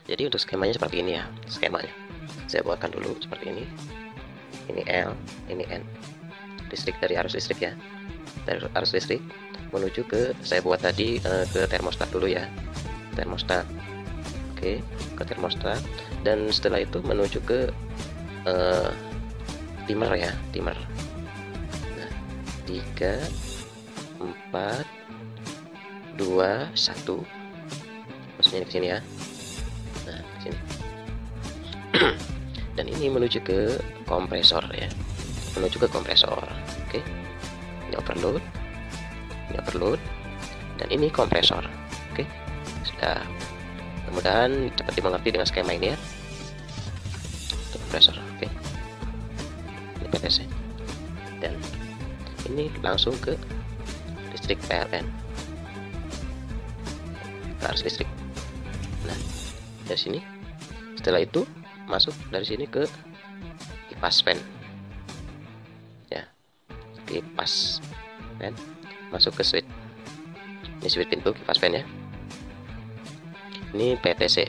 Jadi untuk skemanya seperti ini ya, skemanya. Saya buatkan dulu seperti ini. Ini L, ini N. Listrik dari arus listrik ya. Dari arus listrik menuju ke, saya buat tadi ke termostat dulu ya. Termostat. Oke, ke termostat, dan setelah itu menuju ke timer ya, timer. Nah, 3 4 2 1, maksudnya di sini ya. Nah, di sini. Dan ini menuju ke kompresor ya, menuju ke kompresor. Oke, ini overload, dan ini kompresor. Oke, sudah. Mudah-mudahan cepat dimengerti dengan skema ini ya. Untuk kompresor. Oke, ini PTC, dan ini langsung ke listrik PLN, ke arus listrik. Nah, dari sini, setelah itu masuk dari sini ke kipas fan ya, kipas fan masuk ke switch. Ini switch pintu kipas fan ya. Ini PTC,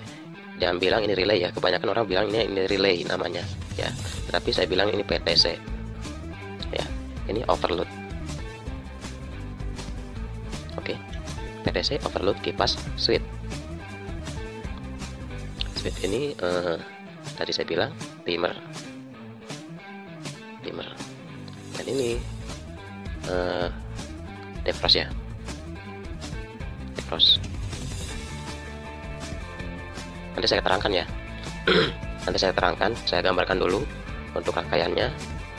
jangan bilang ini relay ya, kebanyakan orang bilang ini relay namanya ya, tapi saya bilang ini PTC ya. Ini overload. Oke, PTC overload kipas switch. Switch ini tadi saya bilang timer, dan ini defrost ya, defrost. Nanti saya terangkan ya. Nanti saya terangkan, saya gambarkan dulu untuk rangkaiannya.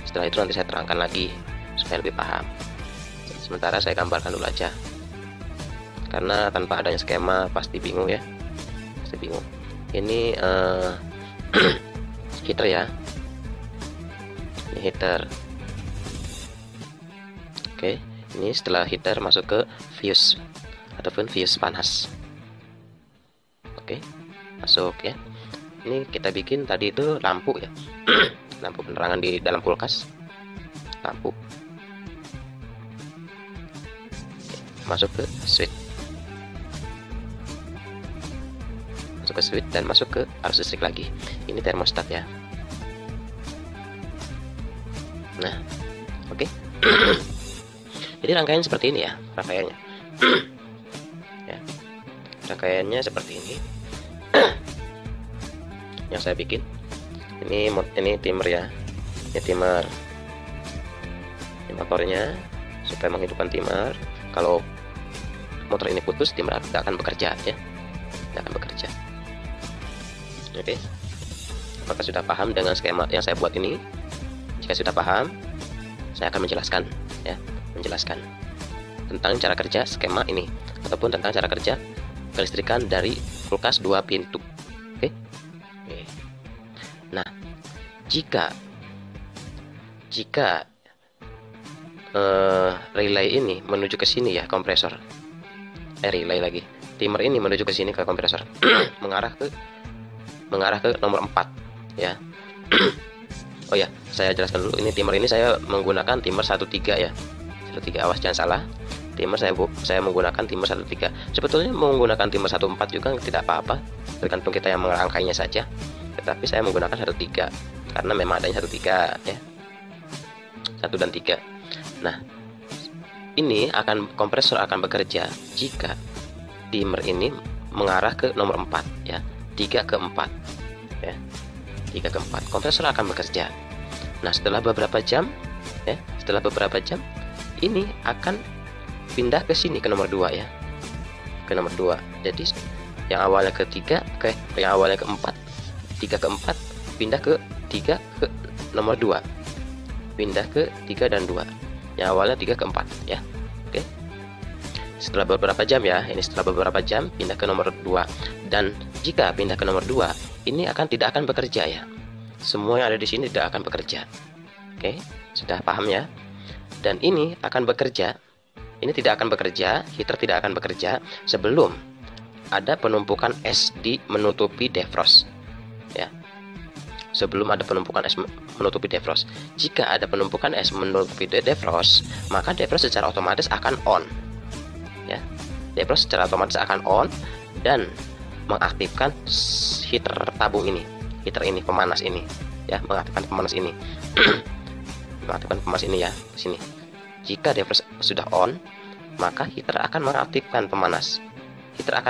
Setelah itu nanti saya terangkan lagi supaya lebih paham. Sementara saya gambarkan dulu aja, karena tanpa adanya skema pasti bingung ya, pasti bingung. Ini heater ya, ini heater. Oke, ini setelah heater masuk ke fuse ataupun fuse panas. Oke, masuk ya. Ini kita bikin tadi itu lampu ya. Lampu penerangan di dalam kulkas, lampu. Masuk ke switch, dan masuk ke arus listrik lagi. Ini termostat ya. Nah, oke. Jadi rangkaian seperti ini ya, rangkaiannya. Ya, rangkaiannya seperti ini. Yang saya bikin ini timer ya, ini timer. Ini motornya supaya menghidupkan timer. Kalau motor ini putus, timer tidak akan bekerja ya, tidak akan bekerja. Oke, apakah sudah paham dengan skema yang saya buat ini? Jika sudah paham, saya akan menjelaskan ya, menjelaskan tentang cara kerja skema ini, ataupun tentang cara kerja kelistrikan dari kulkas 2 pintu. Oke. Nah, jika relay ini menuju ke sini ya, kompresor, relay lagi, timer ini menuju ke sini ke kompresor, mengarah ke nomor 4 ya. Oh ya, saya jelaskan dulu, ini timer ini saya menggunakan timer 13 ya, 13, awas jangan salah. Timer saya menggunakan timer 13. Sebetulnya menggunakan timer 14 juga tidak apa-apa, tergantung kita yang merangkainya saja. Tetapi saya menggunakan 13 karena memang adanya 13 ya, 1 dan 3. Nah, ini kompresor akan bekerja jika timer ini mengarah ke nomor 4 ya, 3 ke 4 ya, 3 ke 4 kompresor akan bekerja. Nah, setelah beberapa jam ya, ini akan pindah ke sini ke nomor 2 ya, ke nomor 2. Jadi yang awalnya ke 3 yang awalnya ke 4, 3 ke 4 pindah ke 3 ke nomor 2, pindah ke 3 dan 2. Yang awalnya 3 ke 4 ya. Oke. Setelah beberapa jam ya, ini setelah beberapa jam pindah ke nomor 2. Dan jika pindah ke nomor 2, ini tidak akan bekerja ya. Semua yang ada di sini tidak akan bekerja. Oke, sudah paham ya? Dan ini akan bekerja, ini tidak akan bekerja, heater tidak akan bekerja sebelum ada penumpukan es di menutupi defrost ya. Sebelum ada penumpukan es menutupi defrost. Jika ada penumpukan es menutupi defrost, maka defrost secara otomatis akan on ya. Defrost secara otomatis akan on, dan mengaktifkan heater tabung ini, heater ini, pemanas ini, ya, mengaktifkan pemanas ini. Mengaktifkan pemanas ini ya, di sini. Jika defrost sudah on, maka heater akan mengaktifkan pemanas. Heater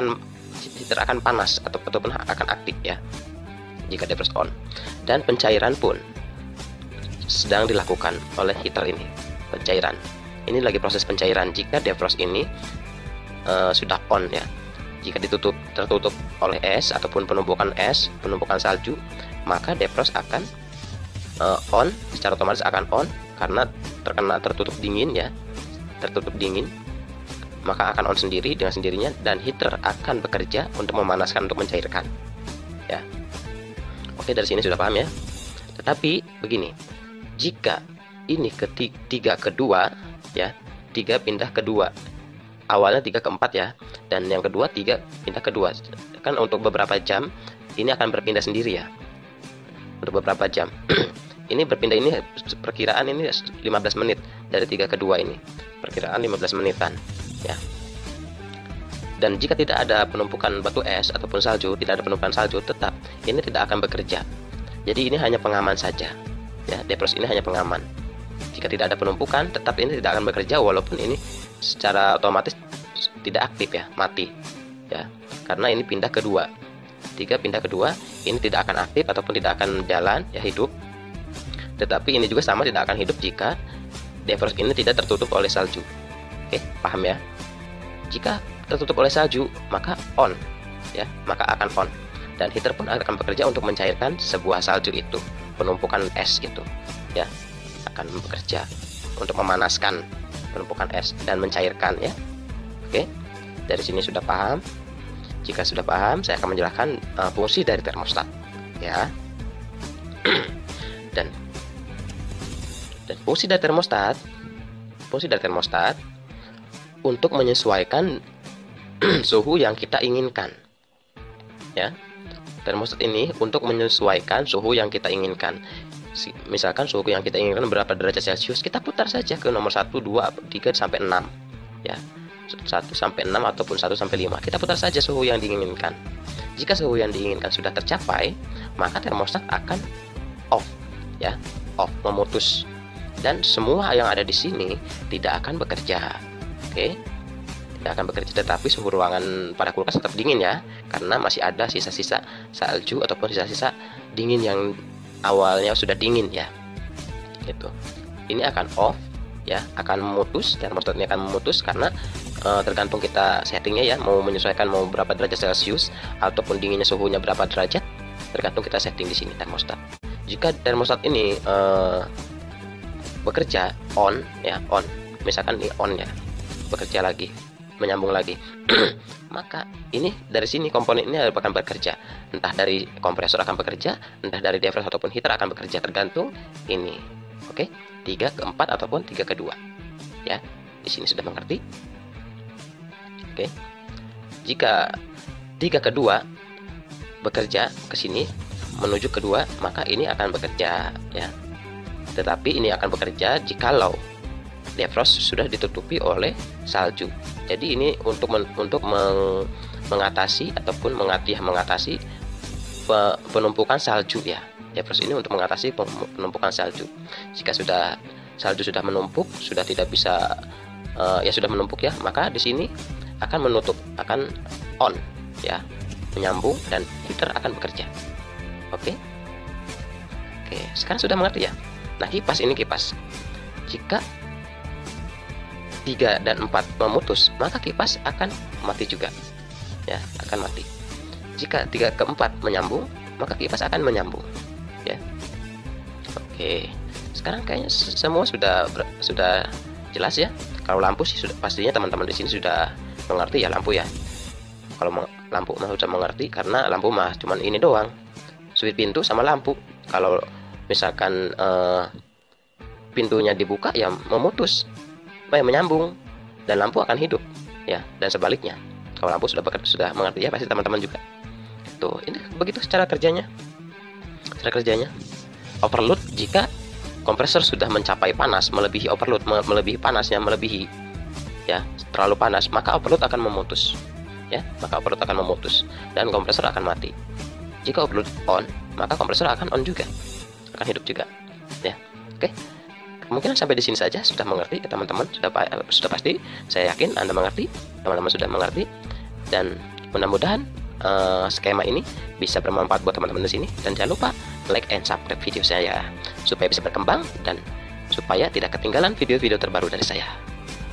akan panas ataupun akan aktif ya, jika defrost on. Dan pencairan pun sedang dilakukan oleh heater ini. Pencairan ini lagi proses pencairan jika defrost ini sudah on ya. Jika tertutup oleh es ataupun penumpukan salju, maka defrost akan on, secara otomatis akan on karena tertutup dingin ya, tertutup dingin, maka akan on sendiri dengan sendirinya, dan heater akan bekerja untuk memanaskan, untuk mencairkan ya. Oke, dari sini sudah paham ya. Tetapi begini, jika ini tiga kedua ya, 3 pindah ke 2, awalnya 3 ke 4 ya, dan yang kedua 3 pindah ke 2, kan untuk beberapa jam ini akan berpindah sendiri ya, untuk beberapa jam. Ini berpindah, ini perkiraan ini 15 menit dari 3 ke 2 ini, perkiraan 15 menitan ya. Dan jika tidak ada penumpukan batu es ataupun salju, tidak ada penumpukan salju, tetap ini tidak akan bekerja. Jadi ini hanya pengaman saja ya, defrost ini hanya pengaman. Jika tidak ada penumpukan, tetap ini tidak akan bekerja, walaupun ini secara otomatis tidak aktif ya, mati ya, karena ini pindah ke 2. 3 pindah ke 2, ini tidak akan aktif ataupun tidak akan jalan ya, hidup. Tetapi ini juga sama, tidak akan hidup jika defrost ini tidak tertutup oleh salju. Oke, paham ya? Jika tertutup oleh salju, maka on ya, maka akan on, dan heater pun akan bekerja untuk mencairkan sebuah salju itu, penumpukan es itu ya, akan bekerja untuk memanaskan penumpukan es dan mencairkan ya. Oke, dari sini sudah paham? Jika sudah paham, saya akan menjelaskan fungsi dari termostat ya. dan fungsi dari termostat untuk menyesuaikan suhu yang kita inginkan ya. Termostat ini untuk menyesuaikan suhu yang kita inginkan. Misalkan suhu yang kita inginkan berapa derajat Celcius, kita putar saja ke nomor 1, 2, 3 sampai 6 ya. 1 sampai 6 ataupun 1 sampai 5. Kita putar saja suhu yang diinginkan. Jika suhu yang diinginkan sudah tercapai, maka termostat akan off ya, off, memutus, dan semua yang ada di sini tidak akan bekerja. Oke, tidak akan bekerja, tetapi suhu ruangan pada kulkas tetap dingin ya, karena masih ada sisa-sisa salju ataupun sisa-sisa dingin yang awalnya sudah dingin ya. Gitu. Ini akan off ya, akan memutus, dan termostat ini akan memutus karena tergantung kita settingnya ya, mau menyesuaikan mau berapa derajat Celcius ataupun dinginnya suhunya berapa derajat, tergantung kita setting di sini termostat. Jika termostat ini bekerja on ya, on, misalkan ini on ya, bekerja lagi, menyambung lagi, maka ini dari sini komponen ini akan bekerja, entah dari kompresor akan bekerja, entah dari defrost ataupun heater akan bekerja, tergantung ini. Oke, 3 ke 4 ataupun 3 ke 2 ya. Di sini sudah mengerti? Oke. Jika 3 ke 2 bekerja ke sini menuju ke 2, maka ini akan bekerja ya. Tetapi ini akan bekerja jikalau defrost sudah ditutupi oleh salju. Jadi ini untuk mengatasi ataupun mengatasi penumpukan salju ya. Defrost ini untuk mengatasi penumpukan salju. Jika salju sudah menumpuk, sudah tidak bisa ya, sudah menumpuk ya, maka di sini akan menutup, akan on ya, menyambung, dan heater akan bekerja. Oke, sekarang sudah mengerti ya. Nah, kipas ini kipas. Jika 3 dan 4 memutus, maka kipas akan mati juga ya, akan mati. Jika 3 ke 4 menyambung, maka kipas akan menyambung ya. Oke, sekarang kayaknya semua sudah jelas ya. Kalau lampu sih sudah, pastinya teman-teman di sini sudah mengerti ya lampu ya. Kalau lampu mah sudah mengerti, karena lampu mah cuman ini doang, switch pintu sama lampu. Kalau misalkan pintunya dibuka ya memutus, menyambung, dan lampu akan hidup ya, dan sebaliknya. Kalau lampu sudah mengerti ya, pasti teman-teman juga. Tuh, ini begitu cara kerjanya. Overload jika kompresor sudah mencapai panas, melebihi overload, melebihi panasnya, melebihi ya, terlalu panas, maka overload akan memutus ya, maka overload akan memutus dan kompresor akan mati. Jika overload on, maka kompresor akan on juga, akan hidup juga, ya. Oke, mungkin sampai di sini saja. Sudah mengerti ya teman-teman? Sudah pasti, saya yakin Anda mengerti, teman-teman sudah mengerti, dan mudah-mudahan skema ini bisa bermanfaat buat teman-teman di sini. Dan jangan lupa like and subscribe video saya supaya bisa berkembang dan supaya tidak ketinggalan video-video terbaru dari saya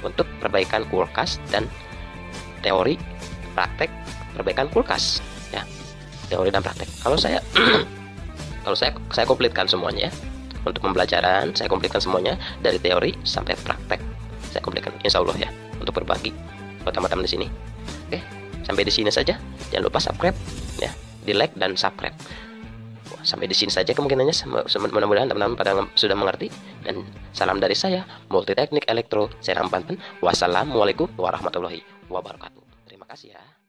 untuk perbaikan kulkas dan teori praktek perbaikan kulkas, ya, teori dan praktek. Kalau saya saya komplitkan semuanya, ya. Untuk pembelajaran saya komplitkan semuanya dari teori sampai praktek. Saya komplitkan, insya Allah, ya, untuk berbagi buat teman-teman di sini. Oke, sampai di sini saja. Jangan lupa subscribe, ya, di like dan subscribe. Sampai di sini saja kemungkinannya. Mudah-mudahan teman-teman pada sudah mengerti. Dan salam dari saya, Multiteknik Elektro Serang Banten. Wassalamualaikum warahmatullahi wabarakatuh. Terima kasih, ya.